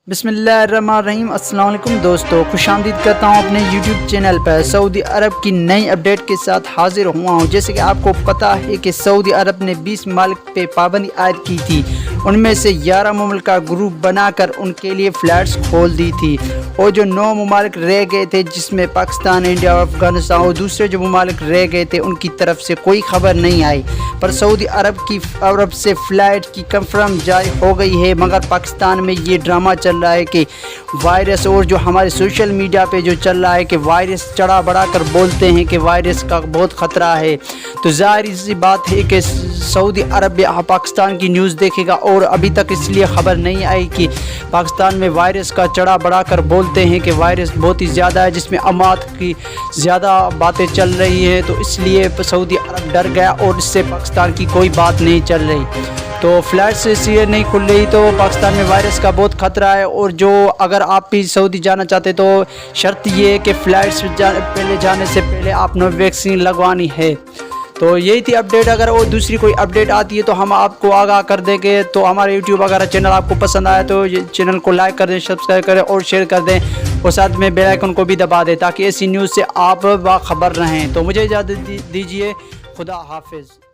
بسم اللہ الرحمن الرحیم۔ السلام علیکم دوستو، خوش آمدید کرتا ہوں اپنے یوٹیوب چینل پر۔ سعودی عرب کی نئی اپڈیٹ کے ساتھ حاضر ہوا ہوں۔ جیسے کہ آپ کو پتہ ہے کہ سعودی عرب نے 20 ممالک پہ پابندی عائد کی تھی، ان میں سے 11 ممالک کا گروپ بنا کر ان کے لیے فلائٹس کھول دی تھی، اور جو 9 ممالک رہ گئے تھے جس میں پاکستان، انڈیا اور افغانستان اور دوسرے جو ممالک رہ گئے تھے ان کی طرف سے کوئی خبر نہیں آئی، پر سعودی عرب سے فلائٹ کی کنفرم جاری ہو گئی ہے۔ مگر پاکستان میں یہ ڈرامہ چل رہا ہے کہ وائرس، اور جو ہمارے سوشل میڈیا پہ جو چل رہا ہے کہ وائرس چڑھا بڑھا کر بولتے ہیں کہ وائرس کا بہت خطرہ ہے، تو ظاہر سی بات ہے کہ سعودی عرب پاکستان کی نیوز دیکھے گا، اور ابھی تک اس لیے خبر نہیں آئی کہ پاکستان میں وائرس کا چڑھا بڑھا کر بولتے ہیں کہ وائرس بہت ہی زیادہ ہے، جس میں اموات کی زیادہ باتیں چل رہی ہیں، تو اس لیے سعودی عرب ڈر گیا اور اس سے پاکستان کی کوئی بات نہیں چل رہی، تو فلائٹ سے اس لیے نہیں کھل رہی، تو پاکستان میں وائرس کا بہت خطرہ ہے۔ اور جو اگر آپ بھی سعودی جانا چاہتے تو شرط یہ ہے کہ فلائٹ سے پہلے جانے سے پہلے آپ نے ویکسین لگوانی ہے۔ تو یہی تھی اپڈیٹ، اگر اور دوسری کوئی اپڈیٹ آتی ہے تو ہم آپ کو آگاہ کر دیں گے۔ تو ہمارے یوٹیوب اگر چینل آپ کو پسند آیا تو چینل کو لائک کر دیں، سبسکرائب کریں اور شیئر کر دیں، اور ساتھ میں بیل آئیکن کو بھی دبا دیں تاکہ ایسی نیوز سے آپ باخبر رہیں۔ تو مجھے اجازت دیجیے، خدا حافظ۔